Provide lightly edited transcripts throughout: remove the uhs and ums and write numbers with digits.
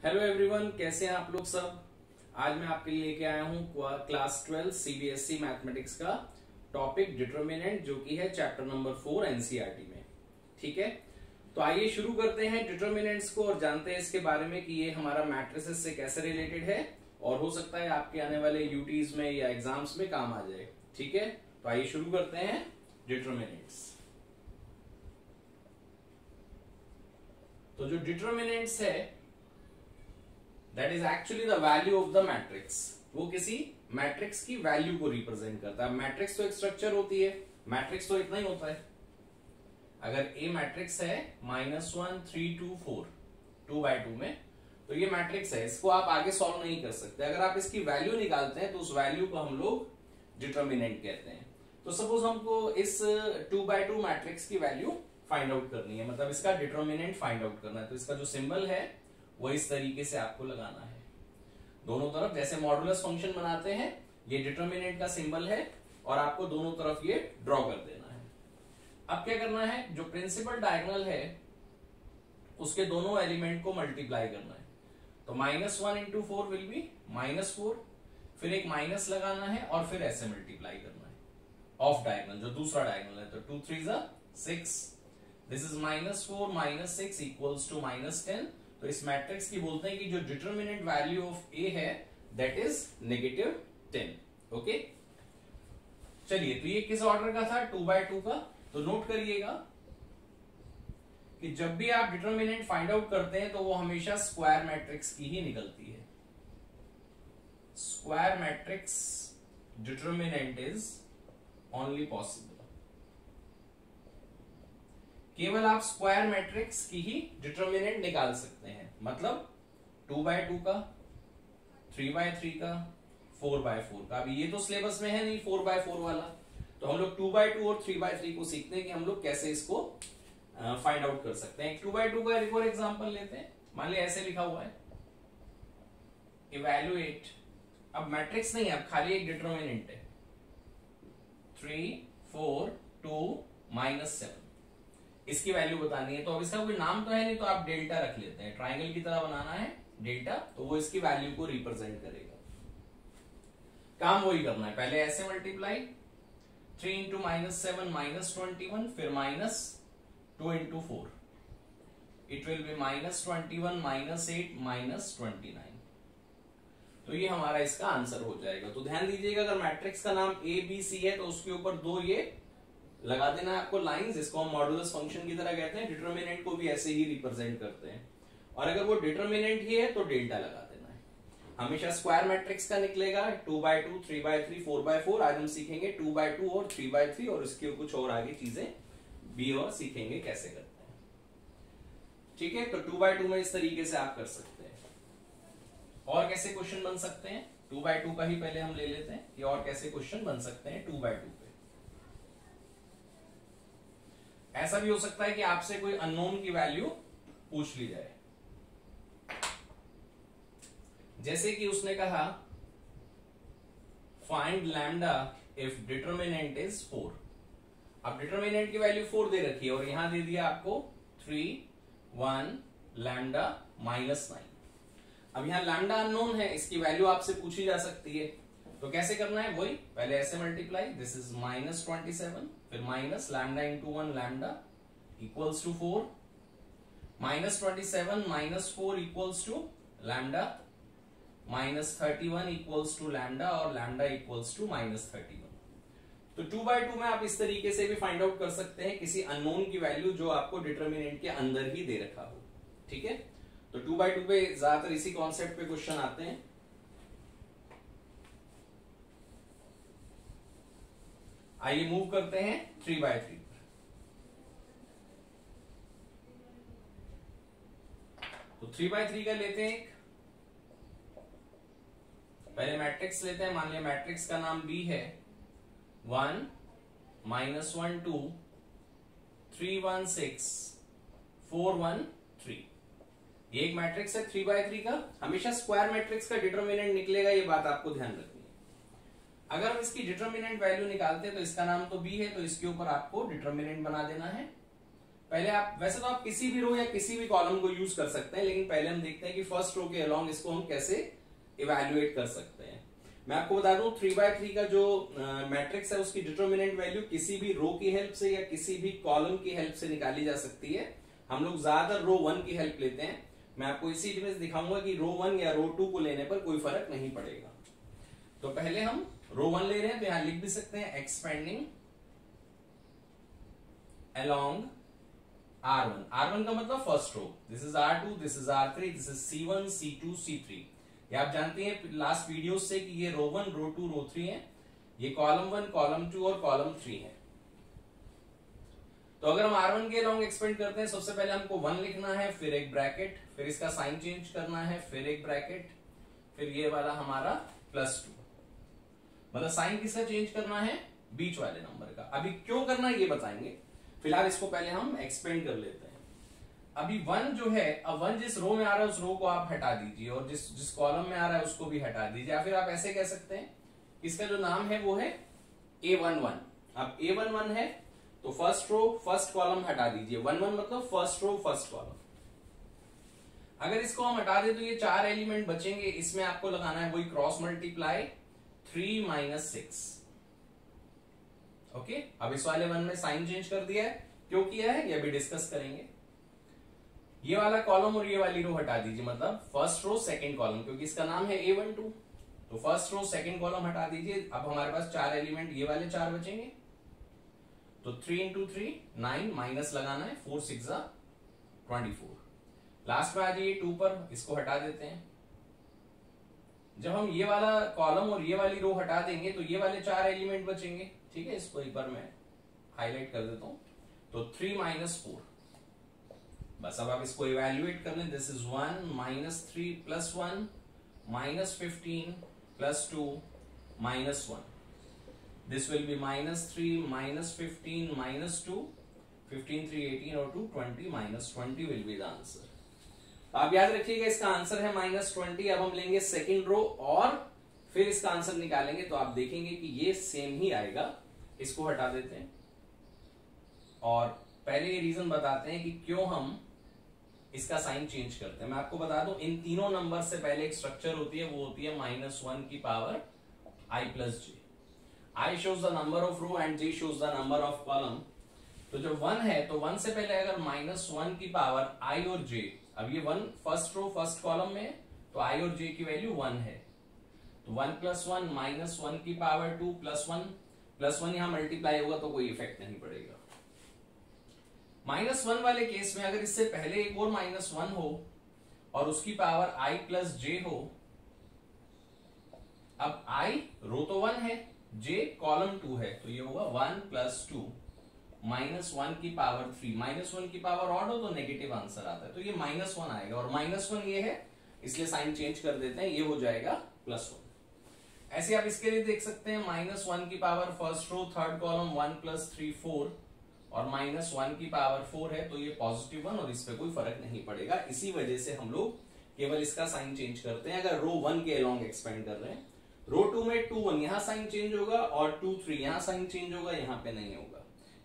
Hello everyone, कैसे हैं आप लोग सब। आज मैं आपके लिए लेके आया हूं क्लास 12 सीबीएसई मैथमेटिक्स का टॉपिक डिटरमिनेंट, जो कि है चैप्टर नंबर 4 एनसीईआरटी में। ठीक है, तो आइए शुरू करते हैं डिटरमिनेंट्स को और जानते हैं इसके बारे में कि ये हमारा मैट्रिसेस से कैसे रिलेटेड है और हो सकता है आपके आने वाले यूटीज में या एग्जाम्स में काम आ जाए। ठीक है, तो आइए शुरू करते हैं डिटरमिनेंट्स। तो जो डिटरमिनेंट्स है that is actually the value of the matrix. वो किसी मैट्रिक्स की वैल्यू को रिप्रेजेंट करता है। मैट्रिक्स तो एक स्ट्रक्चर होती है, मैट्रिक्स तो इतना ही होता है। अगर ए मैट्रिक्स है -1 3 2 4 2x2 में, तो ये मैट्रिक्स है। इसको आप आगे सॉल्व नहीं कर सकते। अगर आप इसकी वैल्यू निकालते हैं तो उस वैल्यू को हम लोग डिटरमिनेंट कहते हैं। तो सपोज हमको इस 2x2 मैट्रिक्स की वैल्यू फाइंड आउट करनी है, मतलब इसका डिटरमिनेंट फाइंड आउट करना है। तो इसका जो सिंबल है वो इस तरीके से आपको लगाना है दोनों तरफ। जैसे मॉडुलस फंक्शन बनाते हैं, ये डिटरमिनेंट का सिंबल है और आपको दोनों तरफ ये ड्रॉ कर देना है। अब क्या करना है, जो प्रिंसिपल डायगोनल है उसके दोनों एलिमेंट को मल्टीप्लाई करना है। तो -1 इंटू 4 विल बी -4, फिर एक माइनस लगाना है और फिर ऐसे मल्टीप्लाई करना है ऑफ डायगोनल, जो दूसरा डायगोनल है। तो 2 3 6, दिस इज -4 -6 इक्वल्स टू -10। तो इस मैट्रिक्स की बोलते हैं कि जो डिटरमिनेंट वैल्यू ऑफ ए है दैट इज -10। ओके, चलिए, तो ये किस ऑर्डर का था, 2x2 का। तो नोट करिएगा कि जब भी आप डिटरमिनेंट फाइंड आउट करते हैं तो वो हमेशा स्क्वायर मैट्रिक्स की ही निकलती है। Square matrix determinant is only possible. केवल आप स्क्वायर मैट्रिक्स की ही डिटरमिनेंट निकाल सकते हैं, मतलब 2x2 का, 3x3 का, 4x4 का। अभी ये तो सिलेबस में है नहीं 4x4 वाला, तो हम लोग 2x2 और 3x3 को सीखते हैं कि हम लोग कैसे इसको फाइंड आउट कर सकते हैं। 2x2 का एक और एग्जांपल लेते हैं। मान लिया ऐसे लिखा हुआ है इवैल्यूएट, अब मैट्रिक्स नहीं है, अब खाली एक डिटरमिनेंट है 3 4 2 -7। इसकी वैल्यू बतानी है। तो अब इसका कोई नाम तो है नहीं, तो आप डेल्टा रख लेते हैं। ट्राइंगल की तरह बनाना है डेल्टा, तो वो इसकी वैल्यू को रिप्रेजेंट करेगा। काम वही करना है, पहले ऐसे मल्टीप्लाई 3 इंटू -7 -21, फिर -2 इंटू 4, इट विल बी -21 -8 -29। तो ये हमारा इसका आंसर हो जाएगा। तो ध्यान दीजिएगा, अगर मैट्रिक्स का नाम ए बी सी है तो उसके ऊपर दो ये लगा देना है आपको लाइंस, जिसको हम मॉडुलस फंक्शन की तरह कहते हैं। डिटरमिनेंट को भी ऐसे ही रिप्रेजेंट करते हैं। और अगर वो डिटरमिनेंट ही है तो डेल्टा लगा देना है। हमेशा स्क्वायर मैट्रिक्स का निकलेगा 2x2 3x3 4x4। आज हम सीखेंगे 2x2 और 3x3 और इसके कुछ और आगे चीजें भी और सीखेंगे कैसे करते हैं। ठीक है, तो 2x2 में इस तरीके से आप कर सकते हैं। और कैसे क्वेश्चन बन सकते हैं, 2x2 का ही पहले हम ले लेते हैं कि और कैसे क्वेश्चन बन सकते हैं 2x2 पे। ऐसा भी हो सकता है कि आपसे कोई अननोन की वैल्यू पूछ ली जाए, जैसे कि उसने कहा find lambda if determinant is 4। अब डिटरमिनेंट की वैल्यू 4 दे रखी है और यहां दे दिया आपको 3 1 लैम्डा -9। अब यहां लैम्डा अननोन है, इसकी वैल्यू आपसे पूछी जा सकती है। तो कैसे करना है, वही पहले ऐसे मल्टीप्लाई, दिस इज -27, फिर minus lambda into 1 lambda equals to 4, -27 -4 equals to lambda, -31 equals to lambda और लैम्डा इक्वल्स टू -31। तो 2x2 में आप इस तरीके से भी फाइंड आउट कर सकते हैं किसी अननोन की वैल्यू जो आपको डिटरमिनेंट के अंदर ही दे रखा हो। ठीक है, तो 2x2 पे ज्यादातर इसी कॉन्सेप्ट पे क्वेश्चन आते हैं। आइए मूव करते हैं 3x3 पर। तो 3x3 का लेते हैं एक, पहले मैट्रिक्स लेते हैं। मान लिया मैट्रिक्स का नाम B है 1 -1 2 3 1 6 4 1 3। ये एक मैट्रिक्स है 3x3 का। हमेशा स्क्वायर मैट्रिक्स का डिटरमिनेंट निकलेगा, ये बात आपको ध्यान रखनी है। अगर हम इसकी डिटरमिनेंट वैल्यू निकालते हैं तो इसका नाम तो B है, तो इसके ऊपर आपको डिटरमिनेंट बना देना है पहले आप वैसे तो आप किसी भी रो या किसी भी कॉलम को यूज कर सकते हैं, लेकिन पहले हम देखते हैं कि फर्स्ट रो के अलोंग इसको हम कैसे इवेल्युएट कर सकते हैं। मैं आपको बता दूं 3x3 का जो मैट्रिक्स है उसकी डिटर्मिनेंट वैल्यू किसी भी रो की हेल्प से या किसी भी कॉलम की हेल्प से निकाली जा सकती है। हम लोग ज्यादातर रो 1 की हेल्प लेते हैं। मैं आपको इसी इमेज दिखाऊंगा कि रो 1 या रो 2 को लेने पर कोई फर्क नहीं पड़ेगा। तो पहले हम रो 1 ले रहे हैं, तो यहां लिख भी सकते हैं एक्सपेंडिंग अलोंग R1। R1 का मतलब first row, this is R2, this is R3, this is C1, C2, C3। ये आप जानते हैं लास्ट वीडियो से कि ये रो 1, रो 2, रो 3 है। ये कॉलम 1, कॉलम 2 और कॉलम 3 है। तो अगर हम R1 के अलोंग एक्सपेंड करते हैं, सबसे पहले हमको 1 लिखना है, फिर एक ब्रैकेट, फिर इसका साइन चेंज करना है, फिर एक ब्रैकेट, फिर ये वाला हमारा +2। मतलब साइन किसका चेंज करना है? बीच वाले नंबर का। अभी क्यों करना है ये बताएंगे, फिलहाल इसको पहले हम एक्सपेंड कर लेते हैं। अभी 1 जो है, अब 1 जिस रो में आ रहा है उस रो को आप हटा दीजिए और जिस कॉलम में आ रहा है उसको भी हटा दीजिए, या फिर आप ऐसे कह सकते हैं इसका जो नाम है वो है A11। अब A11 है तो फर्स्ट रो फर्स्ट कॉलम हटा दीजिए, 1 मतलब फर्स्ट रो फर्स्ट कॉलम। अगर इसको हम हटा दें तो ये 4 एलिमेंट बचेंगे, इसमें आपको लगाना है वही क्रॉस मल्टीप्लाई 3 - 6। ओके, अब इस वाले 1 में साइन चेंज कर दिया है, क्यों किया है ये भी डिस्कस करेंगे। ये वाला कॉलम और ये वाली रो हटा दीजिए, मतलब फर्स्ट रो सेकंड कॉलम, क्योंकि इसका नाम है A12। तो फर्स्ट रो सेकंड कॉलम हटा दीजिए। अब हमारे पास 4 एलिमेंट ये वाले 4 बचेंगे। तो 3 × 3 9, माइनस लगाना है, 4 × 6 = 24। लास्ट में आ जाइए 2 पर, इसको हटा देते हैं। जब हम ये वाला कॉलम और ये वाली रो हटा देंगे तो ये वाले 4 एलिमेंट बचेंगे। ठीक है, इसको एक बार मैं हाईलाइट कर देता हूं। तो 3 - 4, बस अब आप इसको इवेल्युएट कर लें। This is 1 - 3 + 1 -15 + 2 -1। This will be -3 -15 -2, 15 3 18 और 2 20 -20 विल बी द आंसर। आप याद रखिएगा इसका आंसर है -20। अब हम लेंगे सेकेंड रो और फिर इसका आंसर निकालेंगे, तो आप देखेंगे कि ये सेम ही आएगा। इसको हटा देते हैं और पहले ये रीजन बताते हैं कि क्यों हम इसका साइन चेंज करते हैं। मैं आपको बता दूं, इन तीनों नंबर से पहले एक स्ट्रक्चर होती है, वो होती है -1 की power i + j। i shows the number of row and j shows the number of column। तो जो 1 है, तो 1 से पहले अगर -1 की पावर i और j, अब ये 1 फर्स्ट रो फर्स्ट कॉलम में है, तो i और j की वैल्यू 1 है। तो 1 + 1 -1 की पावर 2 + 1 यहां मल्टीप्लाई होगा तो कोई इफेक्ट नहीं पड़ेगा। -1 वाले केस में अगर इससे पहले एक और -1 हो और उसकी पावर i + j हो, अब i रो तो 1 है, j कॉलम 2 है, तो ये होगा 1 + 2 -1 की पावर 3। -1 की पावर ऑड हो तो नेगेटिव आंसर आता है, तो ये -1 आएगा और -1 ये है, इसलिए साइन चेंज कर देते हैं, ये हो जाएगा +1। ऐसे आप इसके लिए देख सकते हैं, -1 की power first row third column 1 + 3 4 और -1 की पावर 4 है, तो ये +1 और इस पे कोई फर्क नहीं पड़ेगा। इसी वजह से हम लोग केवल इसका साइन चेंज करते हैं अगर रो 1 के अलोंग एक्सपेंड कर रहे हैं। रो 2 में 2 1 यहां साइन चेंज होगा और 2 3 यहां साइन चेंज होगा, यहां पे नहीं होगा।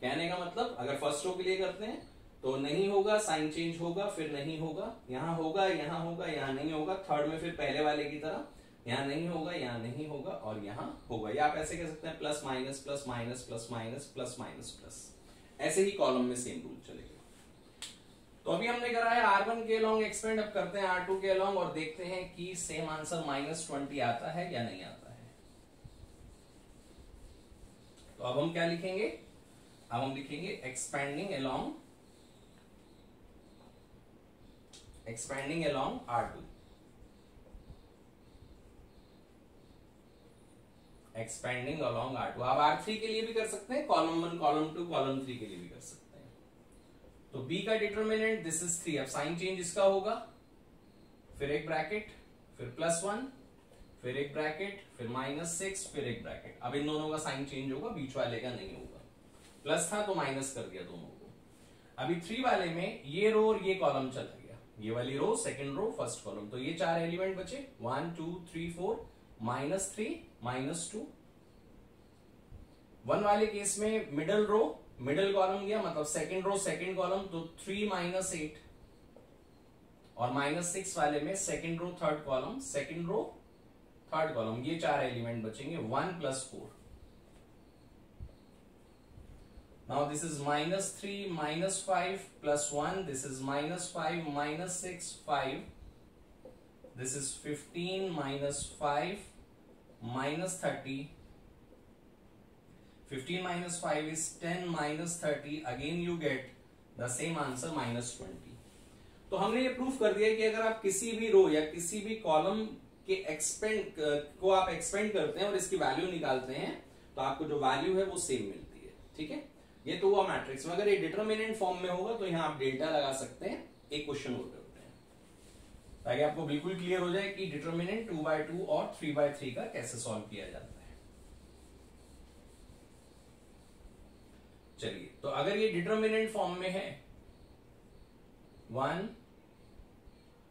कहने का मतलब अगर फर्स्ट रो के लिए करते हैं तो नहीं होगा, साइन चेंज होगा, फिर नहीं होगा, यहां होगा, यहां होगा, यहां नहीं होगा। थर्ड में फिर पहले वाले की तरह यहां नहीं होगा, यहां नहीं होगा और यहां होगा। या आप ऐसे कह सकते हैं plus minus plus minus plus minus plus minus plus, ऐसे ही कॉलम में सेम रूल चलेगा। तो अभी हमने करा है R1 के अलोंग एक्सपेंड, अब करते हैं R2 के अलोंग और देखते हैं कि सेम आंसर -20 आता है या नहीं आता है। तो अब हम क्या लिखेंगे, अब हम लिखेंगे expanding along R2, expanding along R2। आप R3 के लिए भी कर सकते हैं, कॉलम 1 कॉलम 2 कॉलम 3 के लिए भी कर सकते हैं। तो B का डिटरमिनेंट दिस इज 3, अब साइन चेंज इसका होगा, फिर एक ब्रैकेट, फिर +1, फिर एक ब्रैकेट, फिर -6, फिर एक ब्रैकेट। अब इन दोनों का साइन चेंज होगा, बीच वाले का नहीं होगा। प्लस था तो माइनस कर दिया दोनों को। अभी 3 वाले में ये रो और ये कॉलम चला गया, ये वाली row second row first column, तो ये 4 एलिमेंट बचे 1 2 3 4 -3 -2। 1 वाले केस में मिडल रो मिडिल कॉलम गया मतलब सेकंड रो सेकंड कॉलम, तो 3 माइनस 8 और -6 वाले में second row third column, second row third column, ये 4 एलिमेंट बचेंगे। 1 + 4। Now this is -3 -5 + 1, this is -5 -6 5, this is 15 - 5 -30, 15 - 5 is 10 - 30, again you get the same answer -20। तो हमने ये प्रूफ कर दिया कि अगर आप किसी भी रो या किसी भी कॉलम के एक्सपेंड को आप एक्सपेंड करते हैं और इसकी वैल्यू निकालते हैं तो आपको जो वैल्यू है वो सेम मिलती है। ठीक है, ये तो हुआ मैट्रिक्स में। अगर ये डिटरमिनेंट फॉर्म में होगा तो यहां आप डेल्टा लगा सकते हैं। एक क्वेश्चन और करते हैं ताकि आपको बिल्कुल क्लियर हो जाए कि डिटरमिनेंट 2/2 और 3/3 का कैसे सॉल्व किया जाता है। चलिए, तो अगर ये डिटरमिनेंट फॉर्म में है 1,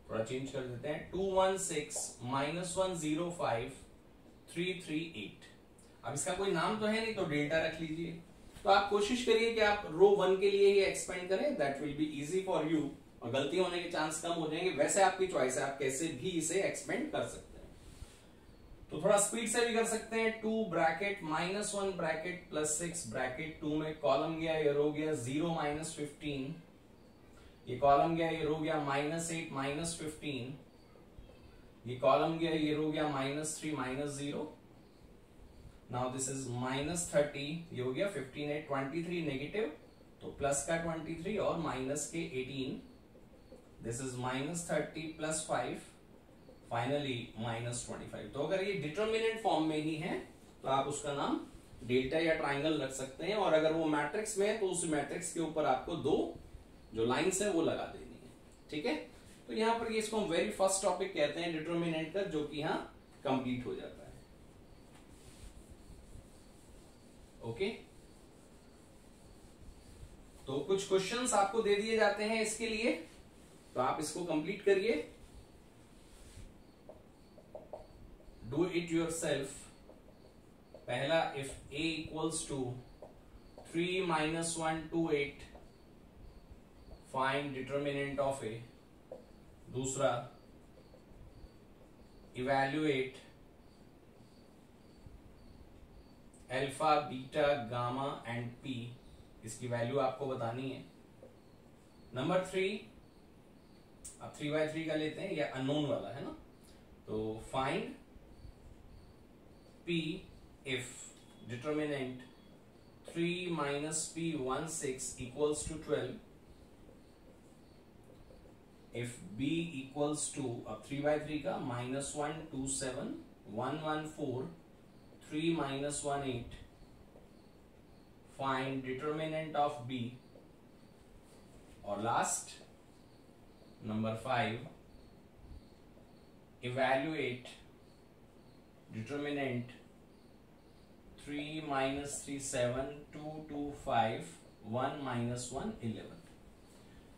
थोड़ा चेंज कर देते हैं, 216 -105 338। अब इसका कोई नाम तो है नहीं तो डेल्टा रख लीजिए। तो आप कोशिश करिए कि आप रो 1 के लिए ये एक्सपेंड करें, that will be easy for you, और गलती होने के चांस कम हो जाएंगे। वैसे आपकी चॉइस है, आप कैसे भी इसे एक्सपेंड कर सकते हैं। तो थोड़ा स्पीड से भी कर सकते हैं। 2 ब्रैकेट -1 ब्रैकेट +6 ब्रैकेट 2 में कॉलम गया, ये रो गया 0 -15, ये कॉलम गया, ये रो गया -8 -15, ये कॉलम गया, ये रो गया -3 -0। नाउ दिस इज -30, ये हो गया 15 8 23 नेगेटिव, तो प्लस का 23 और माइनस के 18, दिस इज -30 + 5, फाइनली -25। तो अगर ये डिटरमिनेंट फॉर्म में ही है तो आप उसका नाम डेल्टा या ट्राइंगल रख सकते हैं, और अगर वो मैट्रिक्स में है तो उस मैट्रिक्स के ऊपर आपको 2 जो लाइंस है वो लगा देनी है। ठीक है, तो यहां पर इसको हम वेरी फर्स्ट टॉपिक कहते हैं डिटरमिनेंट का, जो कि यहां कंप्लीट हो जाता है। ओके, तो कुछ क्वेश्चंस आपको दे दिए जाते हैं इसके लिए, तो आप इसको कंप्लीट करिए, डू इट योरसेल्फ। पहला, if a = 3 - 1 2 8, find determinant of a। दूसरा, evaluate alpha beta gamma and p, इसकी वैल्यू आपको बतानी है। नंबर 3, अब 3/3 का लेते हैं, या अननोन वाला है ना, तो find p if determinant 3 - p 16 = 12, if b = अब 3/3 का -1 2 7 1 1 4 3 - 1 8, find determinant of b। और लास्ट, नंबर 5, evaluate determinant 3 - 3 7 2 2 5 1 - 1 11।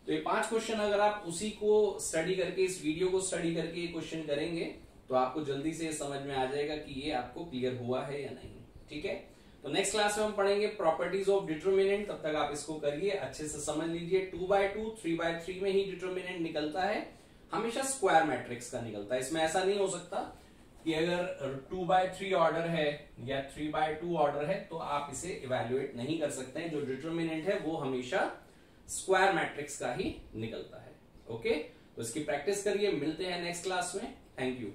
तो ये 5 क्वेश्चन अगर आप उसी को स्टडी करके, इस वीडियो को स्टडी करके ये क्वेश्चन करेंगे तो आपको जल्दी से समझ में आ जाएगा कि ये आपको क्लियर हुआ है या नहीं। ठीक है, तो नेक्स्ट क्लास में हम पढ़ेंगे प्रॉपर्टीज ऑफ डिटरमिनेंट। तब तक आप इसको करिए, अच्छे से समझ लीजिए। 2/2 3/3 में ही डिटरमिनेंट निकलता है, हमेशा स्क्वायर मैट्रिक्स का निकलता है। इसमें ऐसा नहीं हो सकता कि अगर 2/3 ऑर्डर है या 3/2 ऑर्डर है तो आप इसे इवेल्युएट नहीं कर सकते हैं। जो डिटरमिनेंट है वो हमेशा स्क्वायर मैट्रिक्स का ही निकलता है। ओके, तो इसकी प्रैक्टिस करिए। मिलते हैं नेक्स्ट क्लास में। Thank you.